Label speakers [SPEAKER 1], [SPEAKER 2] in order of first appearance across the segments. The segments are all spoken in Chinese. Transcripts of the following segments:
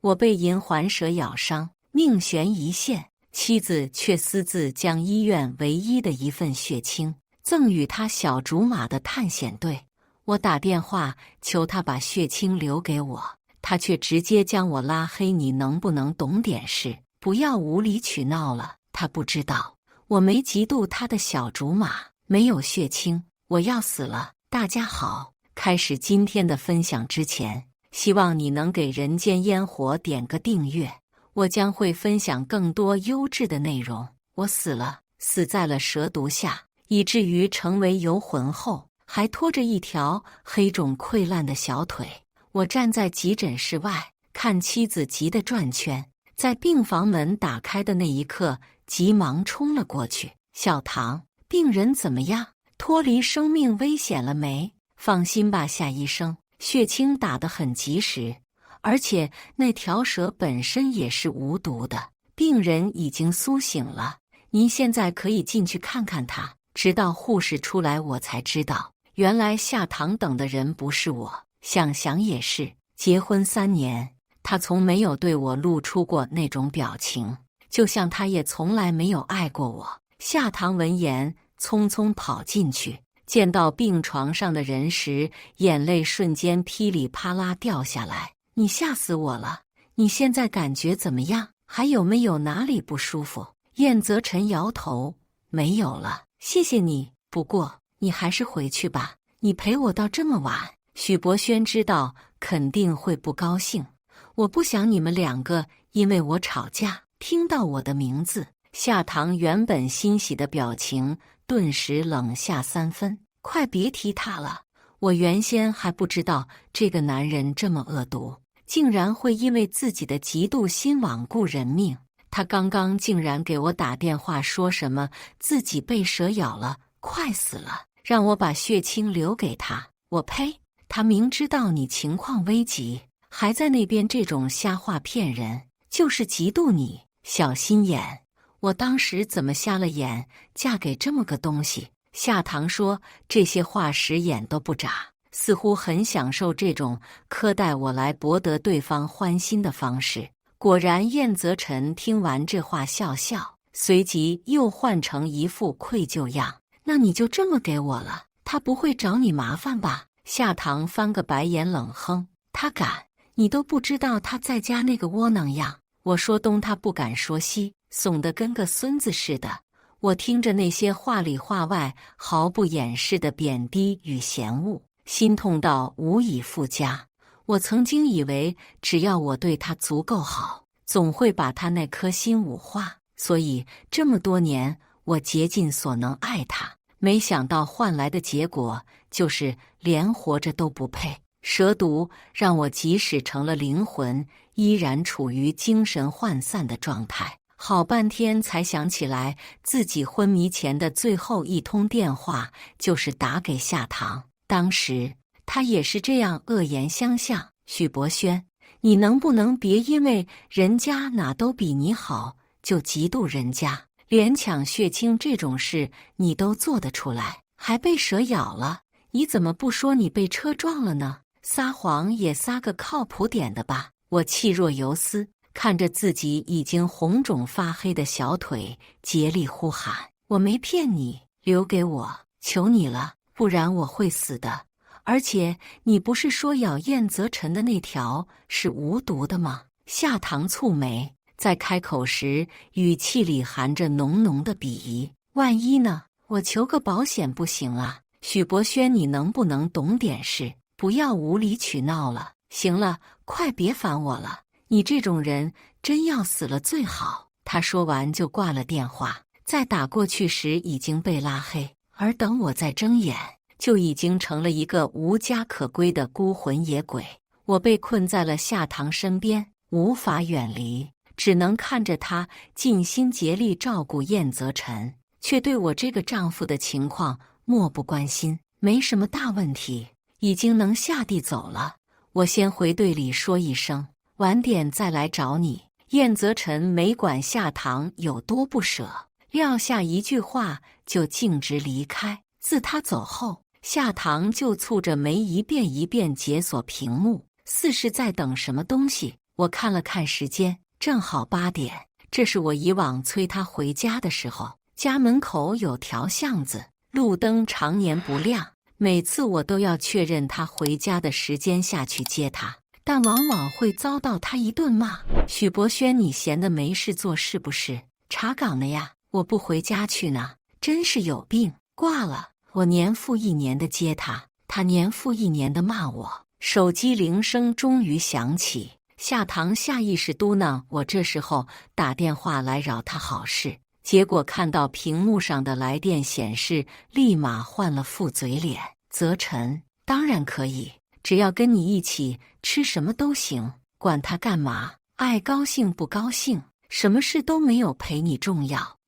[SPEAKER 1] 我被银环蛇咬伤，命悬一线，妻子却私自将医院唯一的一份血清赠予他小竹马的探险队。我打电话求他把血清留给我，他却直接将我拉黑。你能不能懂点事，不要无理取闹了。他不知道我没嫉妒他的小竹马，没有血清，我要死了。大家好，开始今天的分享之前，希望你能给人间烟火点个订阅，我将会分享更多优质的内容。我死了，死在了蛇毒下，以至于成为游魂后，还拖着一条黑肿溃烂的小腿。我站在急诊室外，看妻子急得转圈，在病房门打开的那一刻，急忙冲了过去。小唐，病人怎么样？脱离生命危险了没？放心吧，夏医生，血清打得很及时，而且那条蛇本身也是无毒的，病人已经苏醒了，您现在可以进去看看他。直到护士出来，我才知道，原来夏唐等的人不是我。想想也是，结婚3年，他从没有对我露出过那种表情，就像他也从来没有爱过我。夏唐闻言，匆匆跑进去，见到病床上的人时，眼泪瞬间噼里啪啦掉下来。你吓死我了！你现在感觉怎么样？还有没有哪里不舒服？燕泽辰摇头，没有了，谢谢你。不过你还是回去吧，你陪我到这么晚。许博轩知道肯定会不高兴，我不想你们2个因为我吵架。听到我的名字，夏唐原本欣喜的表情顿时冷下3分。快别提他了，我原先还不知道这个男人这么恶毒，竟然会因为自己的嫉妒心罔顾人命。他刚刚竟然给我打电话说什么自己被蛇咬了，快死了，让我把血清留给他。我呸！他明知道你情况危急，还在那边这种瞎话骗人，就是嫉妒你，小心眼。我当时怎么瞎了眼，嫁给这么个东西？夏唐说这些话时眼都不眨，似乎很享受这种苛待我来博得对方欢心的方式。果然，燕泽辰听完这话笑笑，随即又换成一副愧疚样。那你就这么给我了？他不会找你麻烦吧？夏唐翻个白眼冷哼，他敢？你都不知道他在家那个窝囊样。我说东他不敢说西，怂得跟个孙子似的。我听着那些话里话外毫不掩饰的贬低与嫌恶，心痛到无以复加。我曾经以为只要我对他足够好，总会把他那颗心武化，所以这么多年我竭尽所能爱他。没想到换来的结果就是连活着都不配。蛇毒让我即使成了灵魂，依然处于精神涣散的状态。好半天才想起来，自己昏迷前的最后一通电话就是打给夏唐。当时他也是这样恶言相向。许博轩，你能不能别因为人家哪都比你好，就嫉妒人家？连抢血清这种事你都做得出来，还被蛇咬了，你怎么不说你被车撞了呢？撒谎也撒个靠谱点的吧。我气若游丝，看着自己已经红肿发黑的小腿，竭力呼喊：我没骗你，留给我，求你了，不然我会死的。而且你不是说咬燕泽辰的那条是无毒的吗？夏唐蹙眉，在开口时语气里含着浓浓的鄙夷。万一呢？我求个保险不行啊？许博轩，你能不能懂点事，不要无理取闹了。行了，快别烦我了，你这种人真要死了最好。他说完就挂了电话，再打过去时已经被拉黑，而等我再睁眼，就已经成了一个无家可归的孤魂野鬼。我被困在了夏唐身边，无法远离，只能看着他尽心竭力照顾燕泽辰，却对我这个丈夫的情况漠不关心。没什么大问题，已经能下地走了。我先回队里说一声，晚点再来找你。燕泽辰没管夏唐有多不舍，撂下一句话就径直离开。自他走后，夏唐就蹙着眉一遍一遍解锁屏幕，似是在等什么东西。我看了看时间，正好8点，这是我以往催他回家的时候。家门口有条巷子，路灯常年不亮，每次我都要确认他回家的时间下去接他，但往往会遭到他一顿骂：许博轩，你闲得没事做是不是？查岗呢呀？我不回家去呢，真是有病！挂了。我年复一年的接他，他年复一年的骂我。手机铃声终于响起，夏棠下意识嘟囔：我这时候打电话来扰他好事。结果看到屏幕上的来电显示，立马换了副嘴脸。泽晨，当然可以，只要跟你一起吃什么都行，管他干嘛，爱高兴不高兴，什么事都没有陪你重要。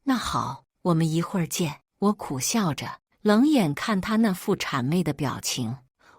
[SPEAKER 1] 那好，我们一会儿见。我苦笑着，冷眼看他那副谄媚的表情，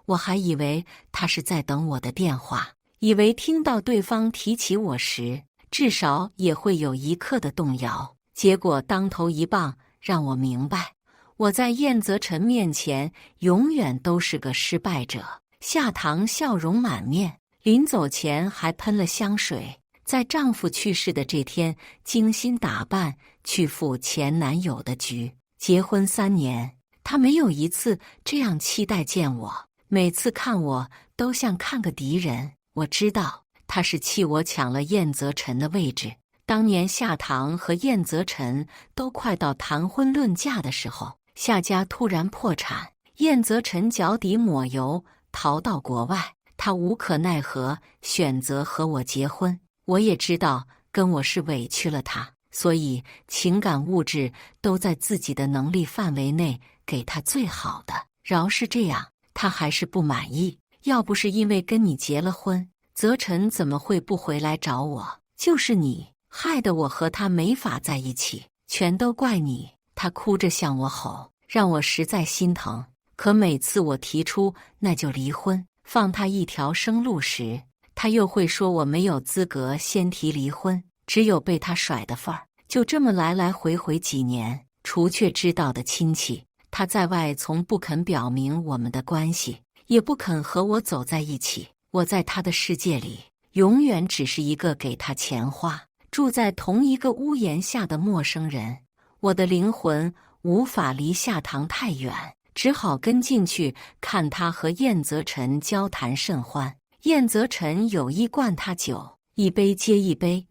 [SPEAKER 1] 我还以为他是在等我的电话，以为听到对方提起我时，至少也会有一刻的动摇。结果当头一棒，让我明白，我在燕泽晨面前永远都是个失败者。夏棠笑容满面，临走前还喷了香水，在丈夫去世的这天精心打扮去赴前男友的局。结婚3年，她没有一次这样期待见我，每次看我都像看个敌人。我知道她是气我抢了燕泽晨的位置。当年夏棠和燕泽晨都快到谈婚论嫁的时候，夏家突然破产，燕泽晨脚底抹油逃到国外，他无可奈何选择和我结婚。我也知道跟我是委屈了他，所以情感物质都在自己的能力范围内给他最好的。饶是这样，他还是不满意。要不是因为跟你结了婚，泽晨怎么会不回来找我？就是你害得我和他没法在一起，全都怪你。他哭着向我吼，让我实在心疼。可每次我提出那就离婚，放他一条生路时，他又会说我没有资格先提离婚，只有被他甩的份儿。就这么来来回回几年，除却知道的亲戚，他在外从不肯表明我们的关系，也不肯和我走在一起。我在他的世界里，永远只是一个给他钱花，住在同一个屋檐下的陌生人。我的灵魂无法离夏棠太远，只好跟进去看他和燕泽晨交谈甚欢。燕泽晨有意灌他酒，一杯接一杯。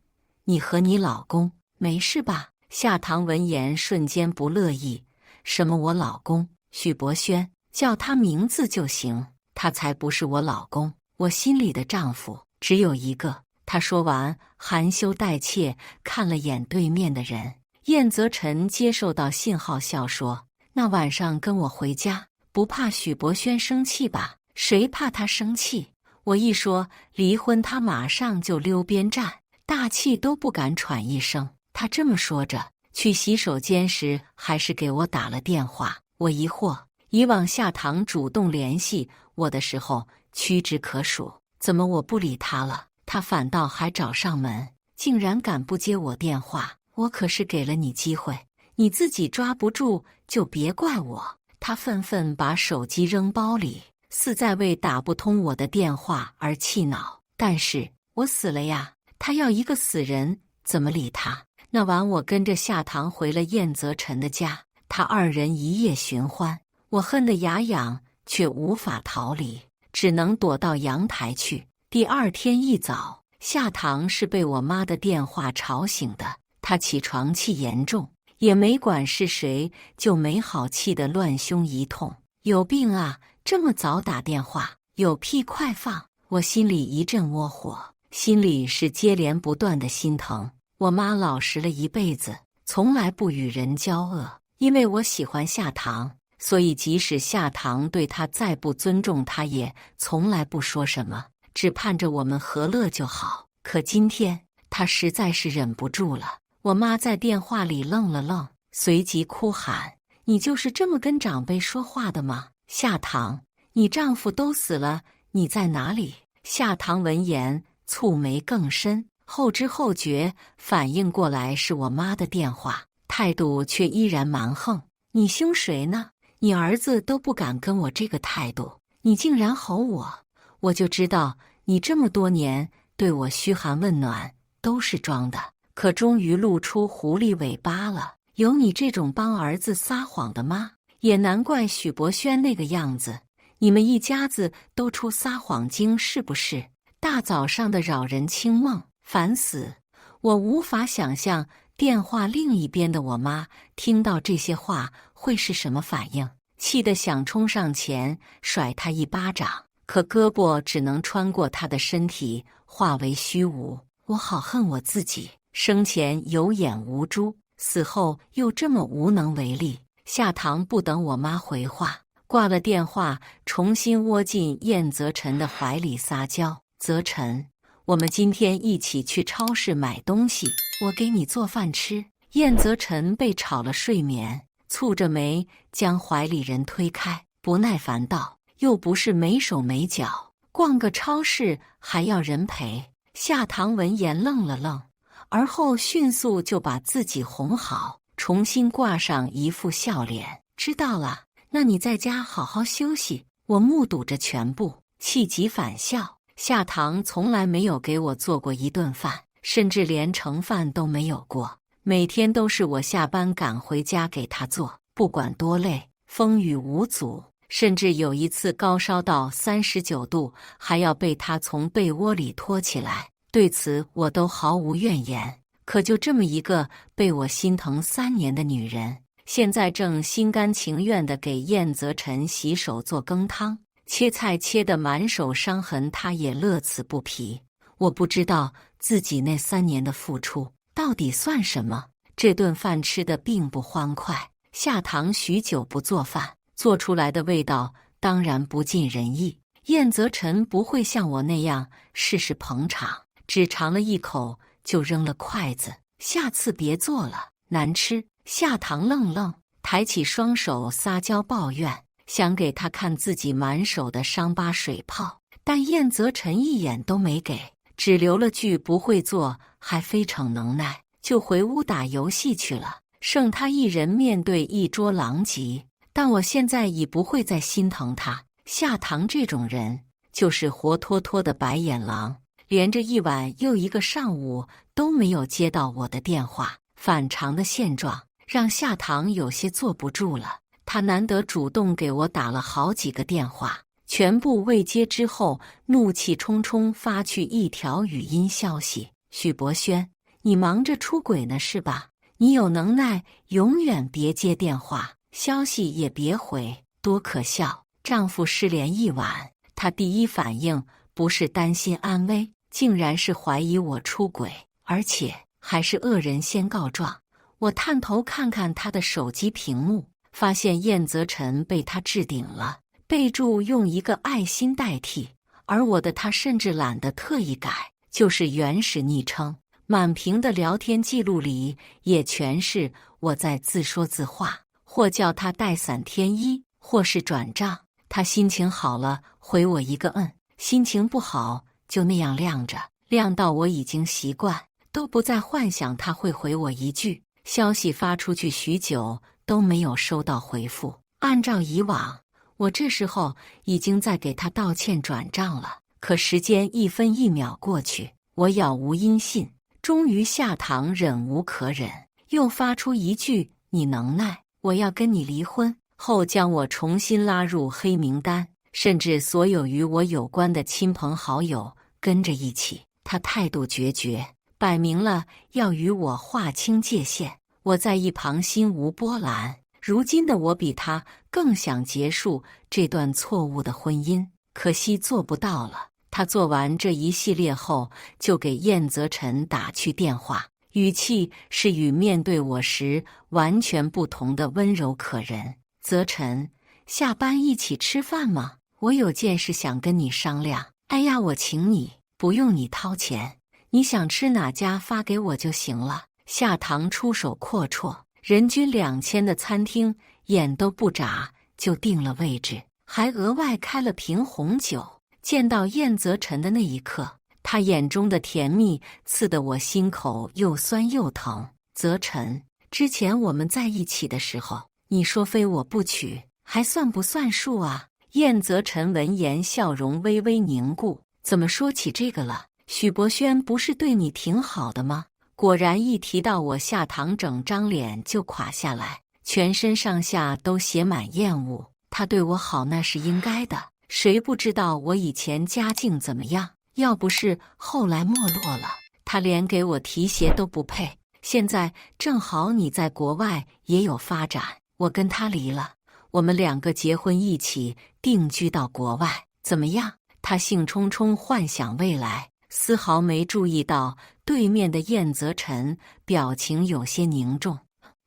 [SPEAKER 1] 你和你老公没事吧？夏棠闻言瞬间不乐意。什么我老公？许博轩，叫他名字就行，他才不是我老公，我心里的丈夫只有一个。他说完，含羞带怯看了眼对面的人。燕泽晨接受到信号，笑说：那晚上跟我回家，不怕许博轩生气吧？谁怕他生气？我一说离婚，他马上就溜边站，大气都不敢喘一声。他这么说着，去洗手间时还是给我打了电话。我疑惑，以往夏棠主动联系我的时候屈指可数，怎么我不理他了，他反倒还找上门，竟然敢不接我电话？我可是给了你机会，你自己抓不住就别怪我。他愤愤把手机扔包里，似在为打不通我的电话而气恼。但是我死了呀，他要一个死人，怎么理他？那晚我跟着夏棠回了燕泽晨的家，他二人一夜寻欢，我恨得牙痒，却无法逃离，只能躲到阳台去。第二天一早，夏棠是被我妈的电话吵醒的。她起床气严重，也没管是谁，就没好气的乱凶一通。有病啊，这么早打电话，有屁快放！我心里一阵窝火，心里是接连不断的心疼。我妈老实了一辈子，从来不与人交恶。因为我喜欢夏棠，所以即使夏棠对她再不尊重，她也从来不说什么，只盼着我们和乐就好。可今天，她实在是忍不住了。我妈在电话里愣了愣，随即哭喊：你就是这么跟长辈说话的吗？夏棠，你丈夫都死了，你在哪里？夏棠闻言蹙眉更深，后知后觉反应过来是我妈的电话，态度却依然蛮横。你凶谁呢？你儿子都不敢跟我这个态度，你竟然吼我！我就知道你这么多年对我嘘寒问暖，都是装的。可终于露出狐狸尾巴了。有你这种帮儿子撒谎的妈，也难怪许博轩那个样子。你们一家子都出撒谎精是不是？大早上的扰人清梦，烦死！我无法想象电话另一边的我妈听到这些话会是什么反应，气得想冲上前甩他一巴掌，可胳膊只能穿过他的身体化为虚无。我好恨我自己，生前有眼无珠，死后又这么无能为力。下堂不等我妈回话，挂了电话，重新窝进燕泽辰的怀里撒娇：泽辰，我们今天一起去超市买东西，我给你做饭吃。燕泽辰被吵了睡眠，蹙着眉将怀里人推开，不耐烦道：又不是没手没脚，逛个超市还要人陪。夏堂闻言愣了愣，而后迅速就把自己哄好，重新挂上一副笑脸。知道了，那你在家好好休息。我目睹着全部，气急反笑。夏堂从来没有给我做过一顿饭，甚至连盛饭都没有过，每天都是我下班赶回家给他做，不管多累，风雨无阻。甚至有一次高烧到39度，还要被他从被窝里拖起来，对此我都毫无怨言。可就这么一个被我心疼3年的女人，现在正心甘情愿地给燕泽辰洗手做羹汤，切菜切得满手伤痕，他也乐此不疲。我不知道自己那3年的付出到底算什么。这顿饭吃得并不欢快，下堂许久不做饭，做出来的味道当然不尽人意。燕泽辰不会像我那样事事捧场，只尝了一口就扔了筷子，下次别做了，难吃。下堂愣愣，抬起双手撒娇抱怨，想给他看自己满手的伤疤水泡，但燕泽辰一眼都没给，只留了句不会做还非逞能耐，就回屋打游戏去了，剩他一人面对一桌狼藉。但我现在已不会再心疼他，下堂这种人就是活脱脱的白眼狼，连着一晚又一个上午都没有接到我的电话。反常的现状让下堂有些坐不住了，他难得主动给我打了好几个电话，全部未接之后，怒气冲冲发去一条语音消息：许博轩，你忙着出轨呢是吧？你有能耐永远别接电话，消息也别回，多可笑！丈夫失联一晚，她第一反应不是担心安危，竟然是怀疑我出轨，而且还是恶人先告状。我探头看看她的手机屏幕，发现燕泽辰被她置顶了，备注用一个爱心代替，而我的她甚至懒得特意改，就是原始昵称。满屏的聊天记录里也全是我在自说自话，或叫他带伞添衣，或是转账。他心情好了回我一个心情不好就那样晾着，晾到我已经习惯，都不再幻想他会回我一句。消息发出去许久都没有收到回复，按照以往，我这时候已经在给他道歉转账了，可时间1分1秒过去，我杳无音信。终于下堂忍无可忍，又发出一句：你能耐，我要跟你离婚，后将我重新拉入黑名单，甚至所有与我有关的亲朋好友跟着一起。他态度决绝，摆明了要与我划清界限。我在一旁心无波澜，如今的我比他更想结束这段错误的婚姻，可惜做不到了。他做完这一系列后，就给燕泽辰打去电话，语气是与面对我时完全不同的温柔可人。泽辰，下班一起吃饭吗？我有件事想跟你商量。哎呀，我请你，不用你掏钱，你想吃哪家发给我就行了。下堂出手阔绰，人均2000的餐厅，眼都不眨就定了位置，还额外开了瓶红酒。见到燕泽辰的那一刻，他眼中的甜蜜刺得我心口又酸又疼。泽辰，之前我们在一起的时候，你说非我不娶，还算不算数啊？燕泽辰闻言笑容微微凝固，怎么说起这个了？许博轩不是对你挺好的吗？果然一提到我，夏棠整张脸就垮下来，全身上下都写满厌恶。他对我好那是应该的，谁不知道我以前家境怎么样？要不是后来没落了，他连给我提鞋都不配。现在正好你在国外也有发展，我跟他离了，我们两个结婚一起定居到国外，怎么样？他兴冲冲幻想未来，丝毫没注意到对面的燕泽辰表情有些凝重。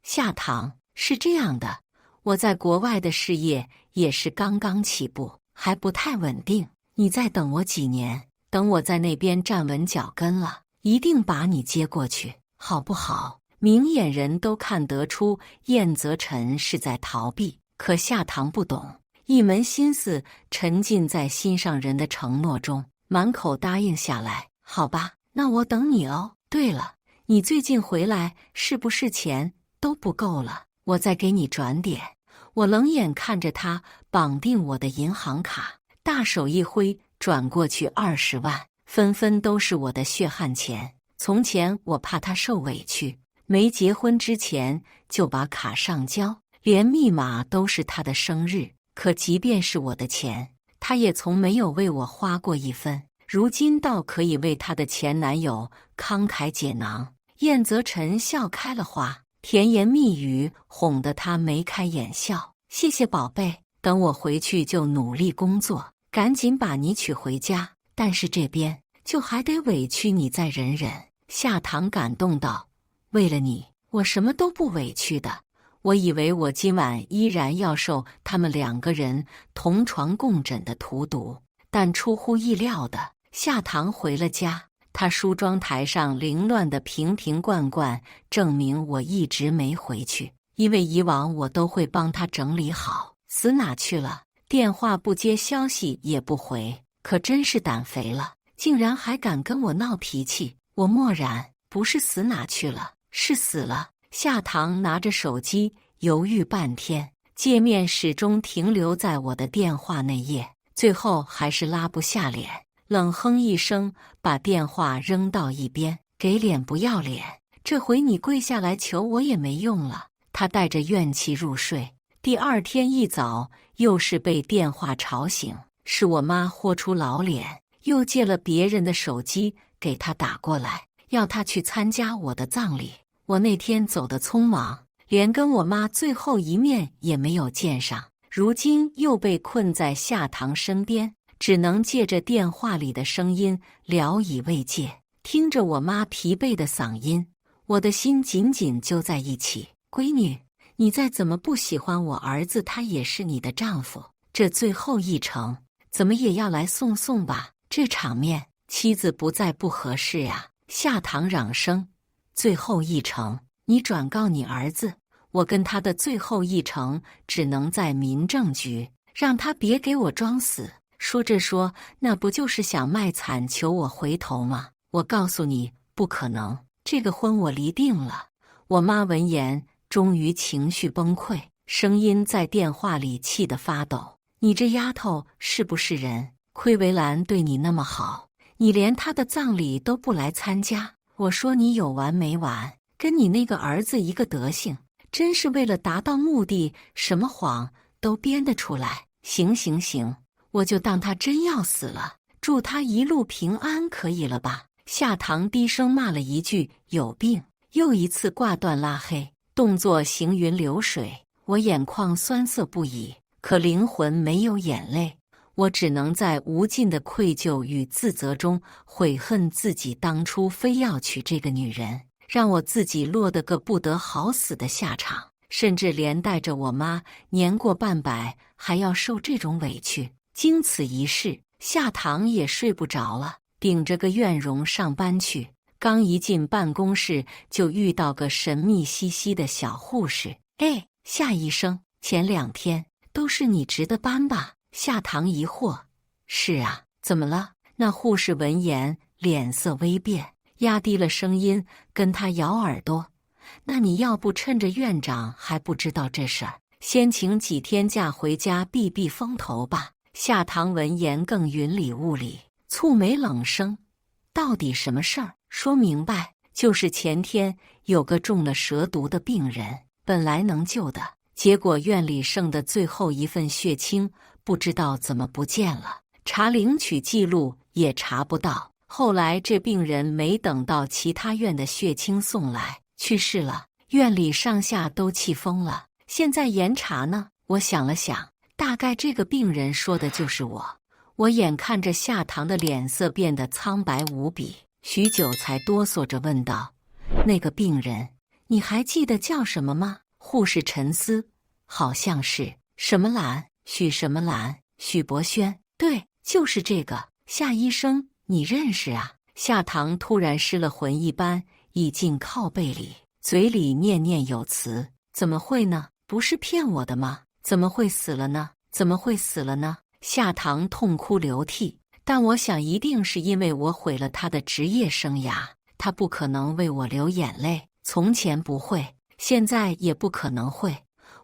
[SPEAKER 1] 夏棠，是这样的，我在国外的事业也是刚刚起步，还不太稳定，你再等我几年，等我在那边站稳脚跟了，一定把你接过去，好不好？明眼人都看得出燕泽辰是在逃避，可夏棠不懂，一门心思沉浸在心上人的承诺中，满口答应下来。好吧，那我等你哦。对了，你最近回来是不是钱都不够了？我再给你转点。我冷眼看着他绑定我的银行卡，大手一挥，转过去20万，纷纷都是我的血汗钱。从前我怕他受委屈，没结婚之前就把卡上交，连密码都是他的生日。可即便是我的钱，他也从没有为我花过一分。如今倒可以为她的前男友慷慨解囊。燕泽辰笑开了花，甜言蜜语哄得他眉开眼笑。谢谢宝贝，等我回去就努力工作，赶紧把你娶回家。但是这边就还得委屈你再忍忍。夏棠感动道：为了你，我什么都不委屈的。我以为我今晚依然要受他们两个人同床共枕的荼毒，但出乎意料的，夏棠回了家。她梳妆台上凌乱的瓶瓶罐罐，证明我一直没回去，因为以往我都会帮她整理好。死哪去了？电话不接，消息也不回，可真是胆肥了，竟然还敢跟我闹脾气。我默然，不是死哪去了，是死了。夏棠拿着手机犹豫半天，界面始终停留在我的电话那页，最后还是拉不下脸，冷哼一声，把电话扔到一边。给脸不要脸，这回你跪下来求我也没用了。他带着怨气入睡。第二天一早，又是被电话吵醒，是我妈豁出老脸，又借了别人的手机给他打过来，要他去参加我的葬礼。我那天走得匆忙，连跟我妈最后一面也没有见上，如今又被困在夏棠身边，只能借着电话里的声音聊以慰藉。听着我妈疲惫的嗓音，我的心紧紧揪在一起。闺女，你再怎么不喜欢我儿子，他也是你的丈夫，这最后一程怎么也要来送送吧。这场面，妻子不在不合适呀。夏棠嚷声：最后一程，你转告你儿子，我跟他的最后一程只能在民政局，让他别给我装死。说着说，那不就是想卖惨求我回头吗？我告诉你，不可能，这个婚我离定了。我妈闻言，终于情绪崩溃，声音在电话里气得发抖。你这丫头是不是人？亏维兰对你那么好，你连她的葬礼都不来参加。我说你有完没完？跟你那个儿子一个德行，真是为了达到目的，什么谎都编得出来。行行行，我就当他真要死了，祝他一路平安，可以了吧？夏棠低声骂了一句有病，又一次挂断拉黑，动作行云流水。我眼眶酸涩不已，可灵魂没有眼泪。我只能在无尽的愧疚与自责中悔恨自己当初非要娶这个女人，让我自己落得个不得好死的下场，甚至连带着我妈年过半百还要受这种委屈。经此一事，夏棠也睡不着了，顶着个怨容上班去。刚一进办公室，就遇到个神秘兮兮的小护士。哎，夏医生，前2天都是你值的班吧？夏棠疑惑。是啊，怎么了？那护士闻言脸色微变，压低了声音跟他咬耳朵。那你要不趁着院长还不知道这事儿，先请几天假回家避避风头吧。夏棠闻言更云里雾里，蹙眉冷声：到底什么事儿？说明白。就是前天有个中了蛇毒的病人，本来能救的，结果院里剩的最后一份血清不知道怎么不见了，查领取记录也查不到。后来这病人没等到其他院的血清送来，去世了。院里上下都气疯了，现在严查呢。我想了想，大概这个病人说的就是我。我眼看着夏棠的脸色变得苍白无比，许久才哆嗦着问道：“那个病人，你还记得叫什么吗？”护士沉思，好像是什么兰，许什么兰，许博轩。对，就是这个。夏医生，你认识啊？夏棠突然失了魂一般，倚进靠背里，嘴里念念有词：“怎么会呢？不是骗我的吗？怎么会死了呢？怎么会死了呢？”夏棠痛哭流涕，但我想一定是因为我毁了他的职业生涯，他不可能为我流眼泪，从前不会，现在也不可能会。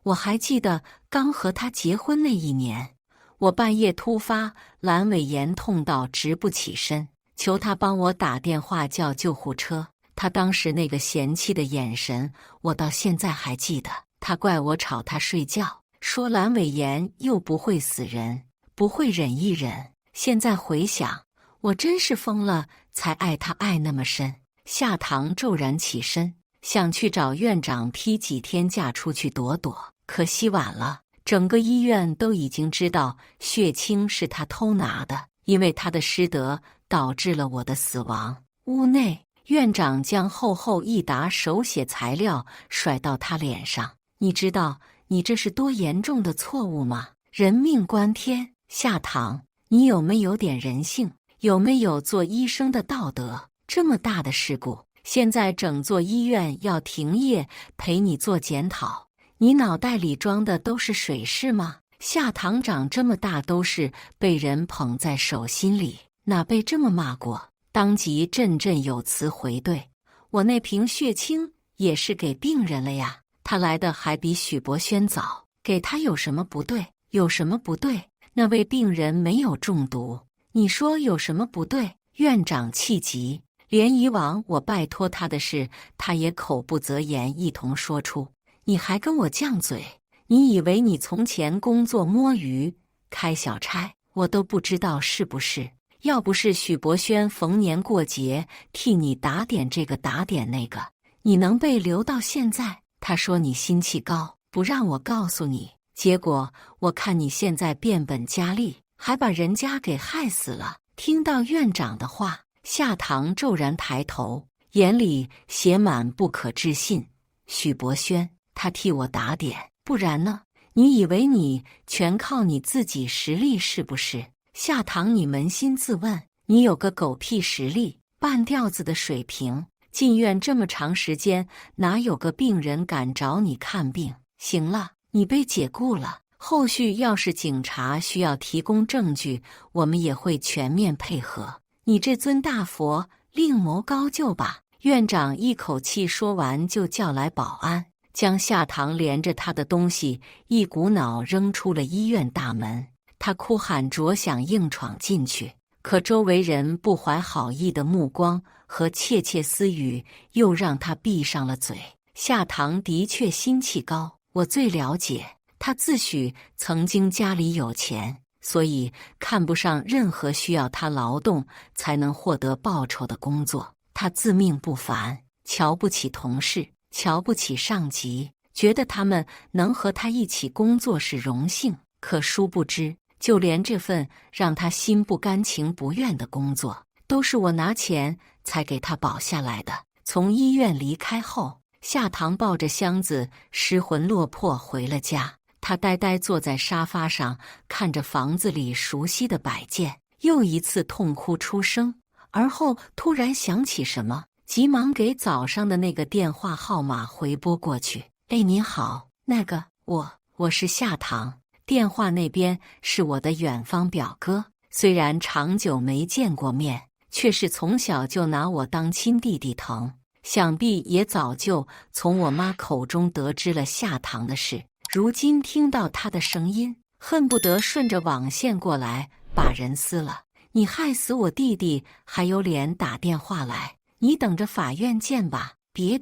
[SPEAKER 1] 我还记得刚和他结婚那一年，我半夜突发阑尾炎，痛到直不起身，求他帮我打电话叫救护车。他当时那个嫌弃的眼神，我到现在还记得。他怪我吵他睡觉，说阑尾炎又不会死人，不会忍一忍。现在回想，我真是疯了，才爱他爱那么深。夏棠骤然起身，想去找院长批几天假出去躲躲，可惜晚了。整个医院都已经知道血清是他偷拿的，因为他的失德导致了我的死亡。屋内，院长将厚厚一沓手写材料甩到他脸上：“你知道你这是多严重的错误吗？人命关天。夏棠，你有没有点人性？有没有做医生的道德？这么大的事故，现在整座医院要停业，陪你做检讨。你脑袋里装的都是水是吗？”夏棠长这么大都是被人捧在手心里，哪被这么骂过？当即振振有词回怼：“我那瓶血清也是给病人了呀，他来的还比许博轩早，给他有什么不对？有什么不对？那位病人没有中毒，你说有什么不对？”院长气急，连以往我拜托他的事，他也口不择言一同说出。你还跟我犟嘴？你以为你从前工作摸鱼开小差，我都不知道是不是？要不是许博轩逢年过节替你打点这个打点那个，你能被留到现在？他说你心气高，不让我告诉你，结果我看你现在变本加厉，还把人家给害死了。听到院长的话，夏棠骤然抬头，眼里写满不可置信。许博轩，他替我打点，不然呢？你以为你全靠你自己实力是不是？夏棠，你扪心自问，你有个狗屁实力，半吊子的水平，进院这么长时间，哪有个病人敢找你看病？行了，你被解雇了，后续要是警察需要提供证据，我们也会全面配合。你这尊大佛，另谋高就吧。院长一口气说完，就叫来保安，将夏棠连着他的东西一股脑扔出了医院大门。他哭喊着想硬闯进去，可周围人不怀好意的目光和窃窃私语又让他闭上了嘴。夏棠的确心气高，我最了解，他自诩曾经家里有钱，所以看不上任何需要他劳动才能获得报酬的工作。他自命不凡，瞧不起同事，瞧不起上级，觉得他们能和他一起工作是荣幸。可殊不知，就连这份让他心不甘情不愿的工作，都是我拿钱才给他保下来的。从医院离开后，夏棠抱着箱子失魂落魄回了家。他呆呆坐在沙发上，看着房子里熟悉的摆件，又一次痛哭出声。而后突然想起什么，急忙给早上的那个电话号码回拨过去。哎，您好，那个我是夏棠，电话那边是我的远方表哥，虽然长久没见过面，却是从小就拿我当亲弟弟疼，想必也早就从我妈口中得知了夏棠的事。如今听到他的声音，恨不得顺着网线过来把人撕了。你害死我弟弟，还有脸打电话来？你等着法院见吧！别，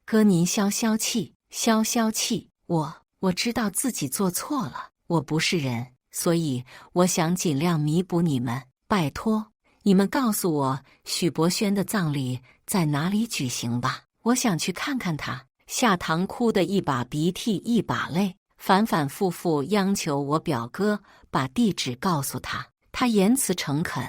[SPEAKER 1] 哥您消消气，消消气。我知道自己做错了，我不是人，所以我想尽量弥补你们。拜托，你们告诉我许博轩的葬礼在哪里举行吧，我想去看看他。夏棠哭得一把鼻涕一把泪，反反复复央求我表哥把地址告诉他。他言辞诚恳，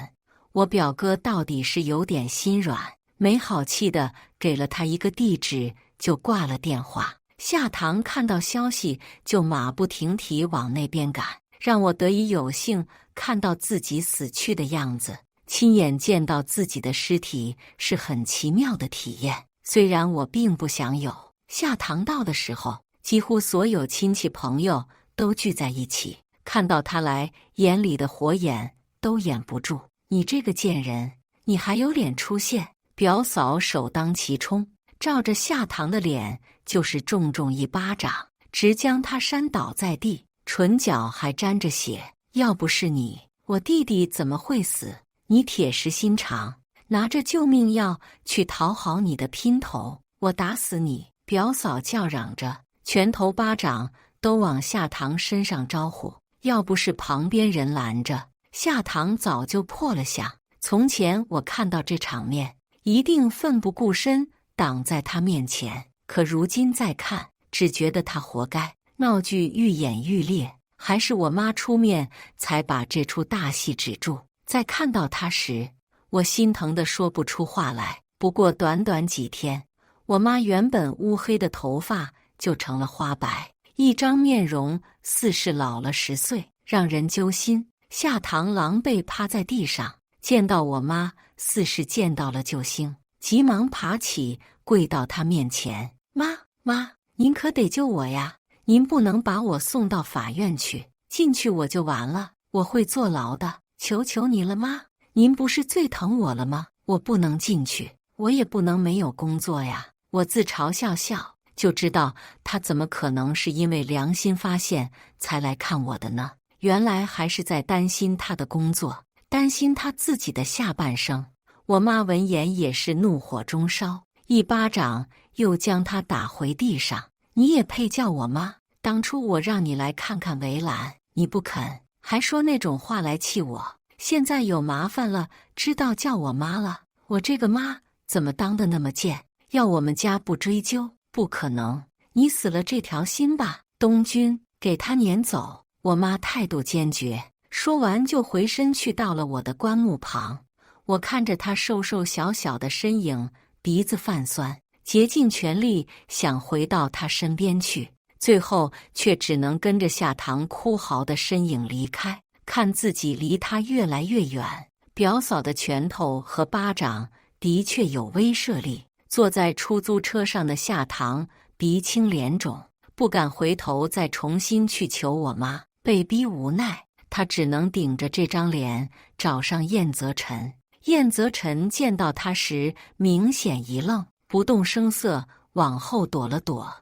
[SPEAKER 1] 我表哥到底是有点心软，没好气的给了他一个地址，就挂了电话。夏棠看到消息就马不停蹄往那边赶，让我得以有幸看到自己死去的样子，亲眼见到自己的尸体是很奇妙的体验。虽然我并不想有。夏棠到的时候，几乎所有亲戚朋友都聚在一起，看到他来，眼里的火眼都掩不住。你这个贱人，你还有脸出现？表嫂首当其冲，照着夏棠的脸就是重重一巴掌，直将他扇倒在地，唇角还沾着血。要不是你，我弟弟怎么会死？你铁石心肠，拿着救命药去讨好你的姘头，我打死你！表嫂叫嚷着，拳头巴掌都往夏棠身上招呼。要不是旁边人拦着，夏棠早就破了相。从前我看到这场面，一定奋不顾身挡在他面前，可如今再看，只觉得他活该。闹剧愈演愈烈，还是我妈出面才把这出大戏止住。在看到他时，我心疼得说不出话来。不过短短几天，我妈原本乌黑的头发就成了花白，一张面容似是老了10岁，让人揪心。夏棠狼狈趴在地上，见到我妈似是见到了救星，急忙爬起，跪到她面前：“妈，您可得救我呀！您不能把我送到法院去，进去我就完了，我会坐牢的，求求你了，妈！您不是最疼我了吗？我不能进去，我也不能没有工作呀。”我自嘲笑，就知道他怎么可能是因为良心发现才来看我的呢？原来还是在担心他的工作，担心他自己的下半生。我妈闻言也是怒火中烧，一巴掌又将他打回地上。你也配叫我妈？当初我让你来看看围栏，你不肯，还说那种话来气我。现在有麻烦了，知道叫我妈了。我这个妈怎么当得那么贱？要我们家不追究，不可能！你死了这条心吧，东君，给他撵走！我妈态度坚决，说完就回身去到了我的棺木旁。我看着他瘦瘦小小的身影，鼻子泛酸，竭尽全力想回到他身边去，最后却只能跟着夏棠哭嚎的身影离开，看自己离他越来越远。表嫂的拳头和巴掌的确有威慑力。坐在出租车上的夏棠鼻青脸肿，不敢回头再重新去求我妈，被逼无奈，他只能顶着这张脸找上燕泽辰。燕泽辰见到他时明显一愣，不动声色往后躲了躲。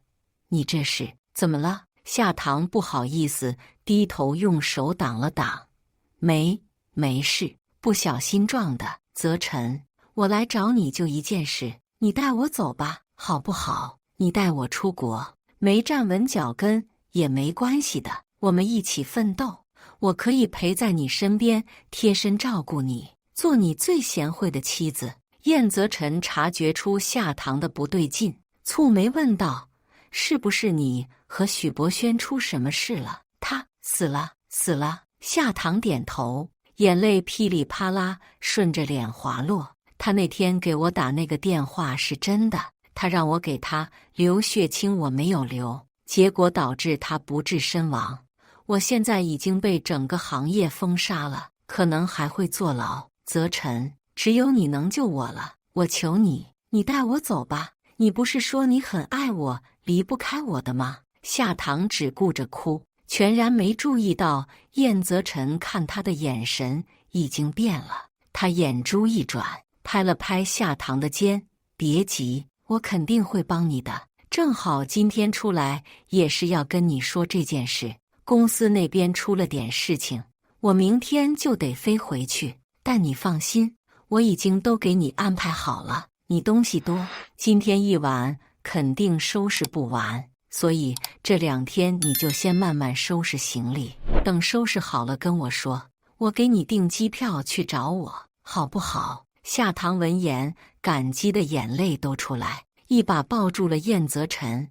[SPEAKER 1] 你这是怎么了？夏棠不好意思低头用手挡了挡。没事，不小心撞的。泽辰，我来找你就一件事，你带我走吧，好不好？你带我出国，没站稳脚跟也没关系的，我们一起奋斗。我可以陪在你身边，贴身照顾你，做你最贤惠的妻子。燕泽辰察觉出夏棠的不对劲，蹙眉问道：“是不是你和许博轩出什么事了？他死了？”夏棠点头，眼泪噼里啪啦顺着脸滑落。他那天给我打那个电话是真的，他让我给他留血清，我没有留，结果导致他不治身亡。我现在已经被整个行业封杀了，可能还会坐牢。泽辰，只有你能救我了，我求你，你带我走吧。你不是说你很爱我，离不开我的吗？夏棠只顾着哭，全然没注意到燕泽辰看他的眼神已经变了。他眼珠一转，拍了拍夏棠的肩，别急，我肯定会帮你的。正好今天出来也是要跟你说这件事，公司那边出了点事情，我明天就得飞回去。但你放心，我已经都给你安排好了。你东西多，今天一晚肯定收拾不完，所以这2天你就先慢慢收拾行李，等收拾好了跟我说，我给你订机票去找我，好不好？”夏棠闻言，感激的眼泪都出来，一把抱住了燕泽辰。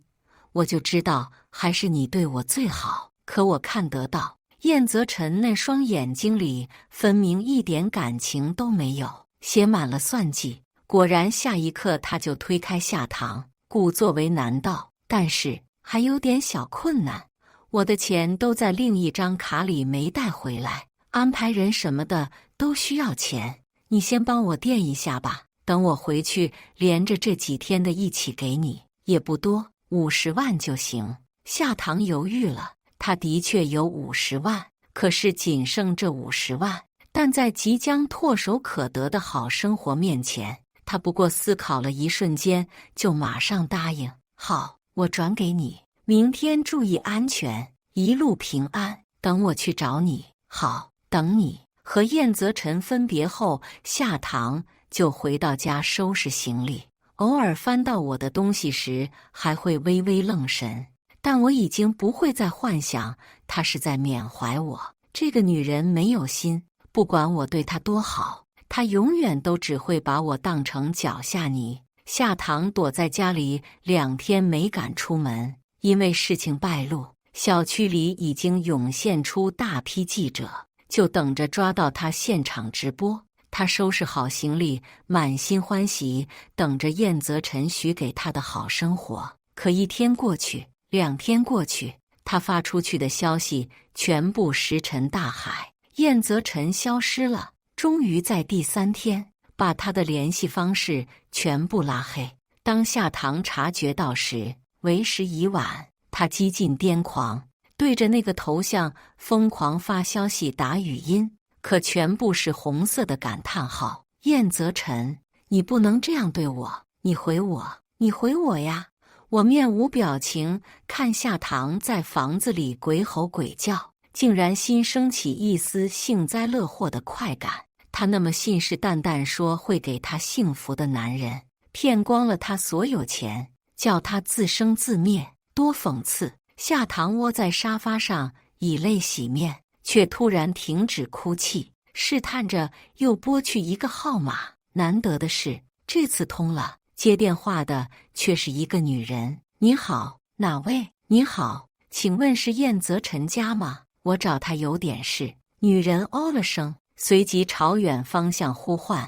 [SPEAKER 1] 我就知道还是你对我最好，可我看得到燕泽辰那双眼睛里分明一点感情都没有，写满了算计。果然下一刻他就推开夏棠，故作为难道：“但是还有点小困难，我的钱都在另一张卡里没带回来，安排人什么的都需要钱，你先帮我垫一下吧，等我回去连着这几天的一起给你，也不多，50万就行。”夏棠犹豫了，他的确有50万，可是仅剩这50万，但在即将唾手可得的好生活面前，他不过思考了一瞬间，就马上答应：“好，我转给你，明天注意安全，一路平安，等我去找你。”“好，等你。”和燕泽辰分别后，夏棠就回到家收拾行李，偶尔翻到我的东西时还会微微愣神，但我已经不会再幻想她是在缅怀我。这个女人没有心，不管我对她多好，她永远都只会把我当成脚下泥。夏棠躲在家里2天没敢出门，因为事情败露，小区里已经涌现出大批记者，就等着抓到他现场直播。他收拾好行李，满心欢喜，等着燕泽辰许给他的好生活。可1天过去，2天过去，他发出去的消息全部石沉大海，燕泽辰消失了。终于在第3天，把他的联系方式全部拉黑。当夏棠察觉到时，为时已晚。他几近癫狂，对着那个头像疯狂发消息打语音，可全部是红色的感叹号。“燕泽辰，你不能这样对我，你回我，你回我呀！”我面无表情看夏棠在房子里鬼吼鬼叫，竟然心生起一丝幸灾乐祸的快感。他那么信誓旦旦说会给他幸福的男人，骗光了他所有钱，叫他自生自灭，多讽刺！夏棠窝在沙发上，以泪洗面，却突然停止哭泣，试探着又拨去一个号码。难得的是，这次通了，接电话的却是一个女人。“你好，哪位？”“你好，请问是燕泽辰家吗？我找他有点事。”女人哦了声，随即朝远方向呼唤：“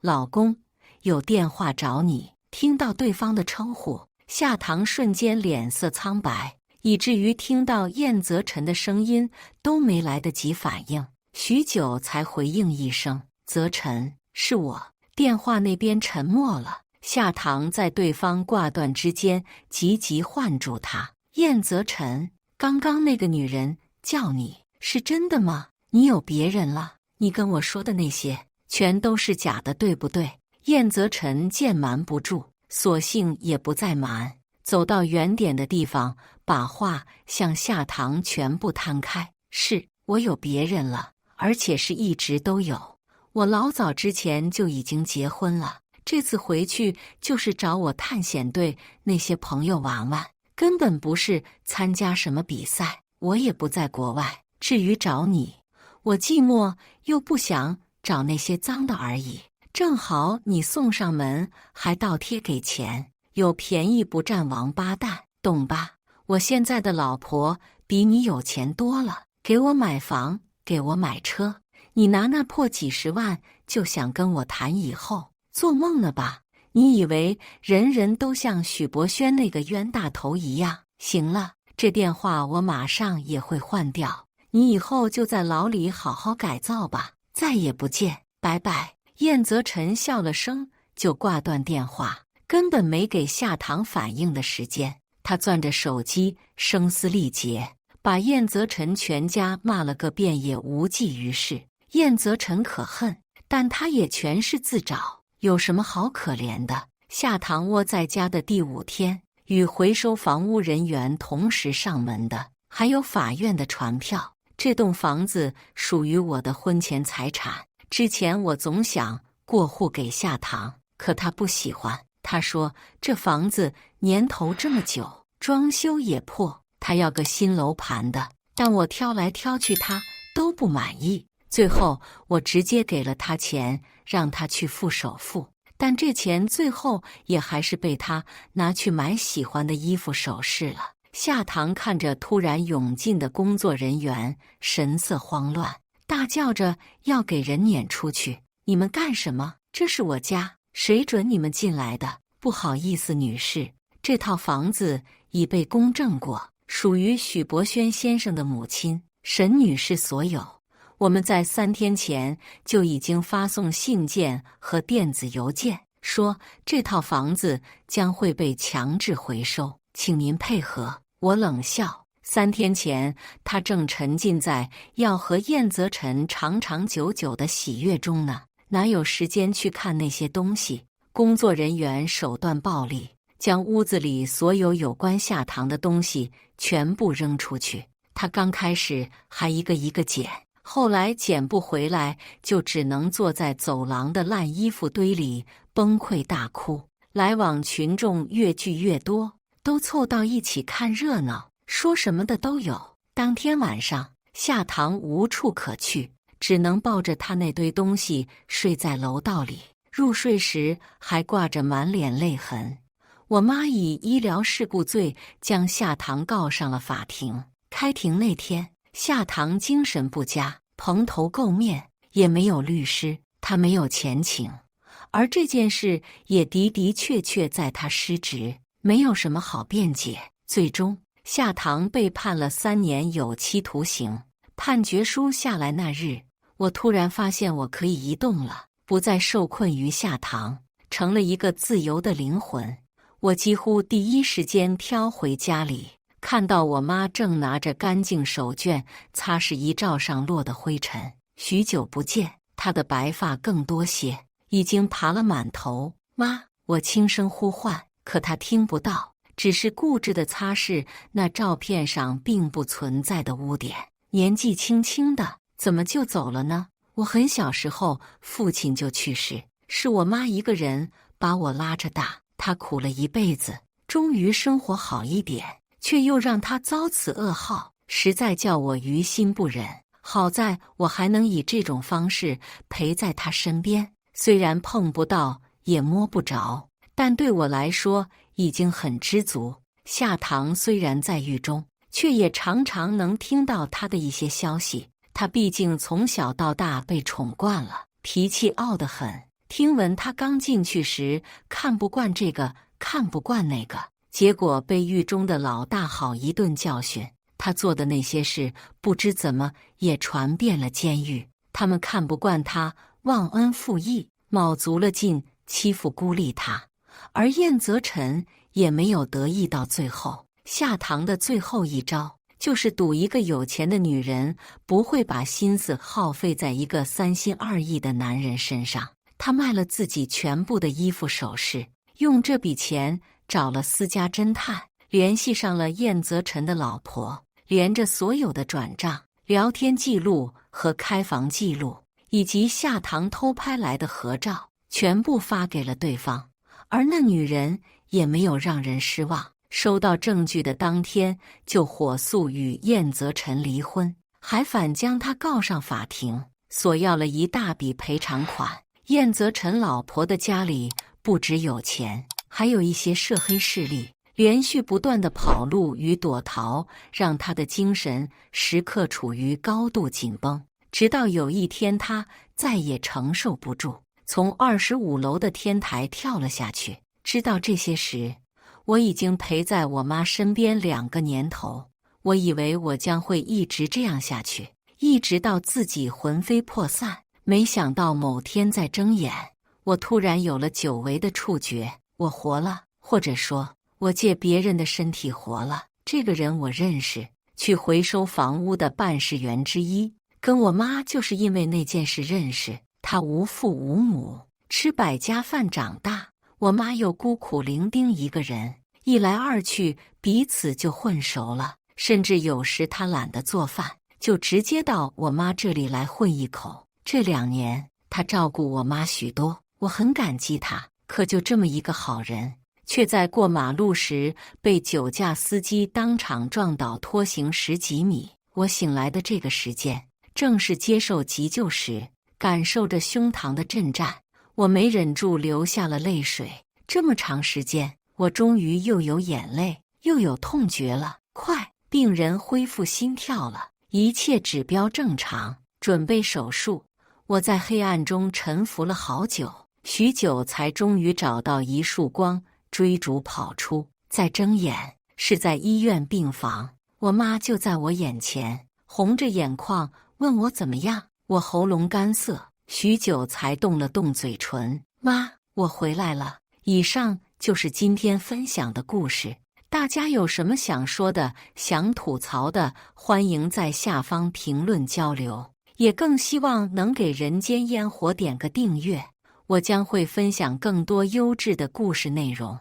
[SPEAKER 1] 老公，有电话找你。”听到对方的称呼，夏棠瞬间脸色苍白，以至于听到燕泽辰的声音都没来得及反应，许久才回应一声：“泽辰，是我。”电话那边沉默了。夏棠在对方挂断之间急急唤住他：“燕泽辰，刚刚那个女人叫你，是真的吗？你有别人了？你跟我说的那些全都是假的，对不对？”燕泽辰见瞒不住，索性也不再瞒，走到远点的地方，把话向夏棠全部摊开：“是我有别人了，而且是一直都有。我老早之前就已经结婚了，这次回去就是找我探险队那些朋友玩玩，根本不是参加什么比赛。我也不在国外，至于找你，我寂寞又不想找那些脏的而已。正好你送上门，还倒贴给钱，有便宜不占王八蛋，懂吧？我现在的老婆比你有钱多了，给我买房，给我买车，你拿那破几十万就想跟我谈以后，做梦呢吧？你以为人人都像许博轩那个冤大头一样？行了，这电话我马上也会换掉，你以后就在牢里好好改造吧，再也不见，拜拜。燕泽辰笑了声，就挂断电话，根本没给夏棠反应的时间。他攥着手机，声嘶力竭，把燕泽辰全家骂了个遍，也无济于事。燕泽辰可恨，但他也全是自找，有什么好可怜的？夏棠窝在家的第5天，与回收房屋人员同时上门的，还有法院的传票。这栋房子属于我的婚前财产，之前我总想过户给夏堂，可他不喜欢。他说这房子年头这么久，装修也破，他要个新楼盘的。但我挑来挑去，他都不满意。最后我直接给了他钱，让他去付首付。但这钱最后也还是被他拿去买喜欢的衣服首饰了。夏堂看着突然涌进的工作人员，神色慌乱，大叫着要给人撵出去。你们干什么？这是我家，谁准你们进来的？不好意思，女士，这套房子已被公证过，属于许博轩先生的母亲沈女士所有。我们在3天前就已经发送信件和电子邮件，说这套房子将会被强制回收，请您配合。我冷笑，3天前他正沉浸在要和燕泽辰长长久久的喜悦中呢，哪有时间去看那些东西？工作人员手段暴力，将屋子里所有有关夏堂的东西全部扔出去。他刚开始还一个一个捡，后来捡不回来，就只能坐在走廊的烂衣服堆里崩溃大哭。来往群众越聚越多，都凑到一起看热闹，说什么的都有。当天晚上，夏堂无处可去，只能抱着他那堆东西睡在楼道里。入睡时还挂着满脸泪痕。我妈以医疗事故罪将夏堂告上了法庭。开庭那天，夏堂精神不佳，蓬头垢面，也没有律师，他没有钱请。而这件事也的的确确在他失职，没有什么好辩解。最终，夏堂被判了3年有期徒刑。判决书下来那日，我突然发现我可以移动了，不再受困于夏堂，成了一个自由的灵魂。我几乎第一时间挑回家里，看到我妈正拿着干净手绢擦拭遗照上落的灰尘。许久不见，她的白发更多些，已经爬了满头。妈，我轻声呼唤，可她听不到，只是固执地擦拭那照片上并不存在的污点。年纪轻轻的，怎么就走了呢？我很小时候，父亲就去世，是我妈一个人把我拉着大。她苦了一辈子，终于生活好一点，却又让她遭此噩耗，实在叫我于心不忍。好在我还能以这种方式陪在她身边，虽然碰不到也摸不着，但对我来说已经很知足。夏堂虽然在狱中，却也常常能听到他的一些消息。他毕竟从小到大被宠惯了，脾气傲得很。听闻他刚进去时看不惯这个，看不惯那个，结果被狱中的老大好一顿教训。他做的那些事，不知怎么也传遍了监狱。他们看不惯他忘恩负义，卯足了劲欺负孤立他，而燕泽辰也没有得意到最后。夏堂的最后一招，就是赌一个有钱的女人不会把心思耗费在一个3心2意的男人身上。他卖了自己全部的衣服首饰，用这笔钱找了私家侦探，联系上了燕泽辰的老婆，连着所有的转账、聊天记录和开房记录，以及夏堂偷拍来的合照，全部发给了对方。而那女人也没有让人失望，收到证据的当天就火速与燕泽辰离婚，还反将他告上法庭，索要了一大笔赔偿款。燕泽辰老婆的家里不只有钱，还有一些涉黑势力，连续不断的跑路与躲逃，让他的精神时刻处于高度紧绷。直到有一天，他再也承受不住，从25楼的天台跳了下去。知道这些时，我已经陪在我妈身边2个年头，我以为我将会一直这样下去，一直到自己魂飞魄散。没想到某天在睁眼，我突然有了久违的触觉，我活了，或者说，我借别人的身体活了。这个人我认识，去回收房屋的办事员之一，跟我妈就是因为那件事认识。她无父无母，吃百家饭长大，我妈又孤苦伶仃一个人，一来二去，彼此就混熟了。甚至有时她懒得做饭，就直接到我妈这里来混一口。这2年，他照顾我妈许多，我很感激他。可就这么一个好人，却在过马路时被酒驾司机当场撞倒，拖行10几米。我醒来的这个时间，正是接受急救时，感受着胸膛的震颤，我没忍住流下了泪水。这么长时间，我终于又有眼泪，又有痛觉了。快，病人恢复心跳了，一切指标正常，准备手术。我在黑暗中沉浮了好久，许久才终于找到一束光，追逐跑出。再睁眼，是在医院病房，我妈就在我眼前，红着眼眶问我怎么样。我喉咙干涩，许久才动了动嘴唇：“妈，我回来了。”以上就是今天分享的故事。大家有什么想说的、想吐槽的，欢迎在下方评论交流。也更希望能给人间烟火点个订阅，我将会分享更多优质的故事内容。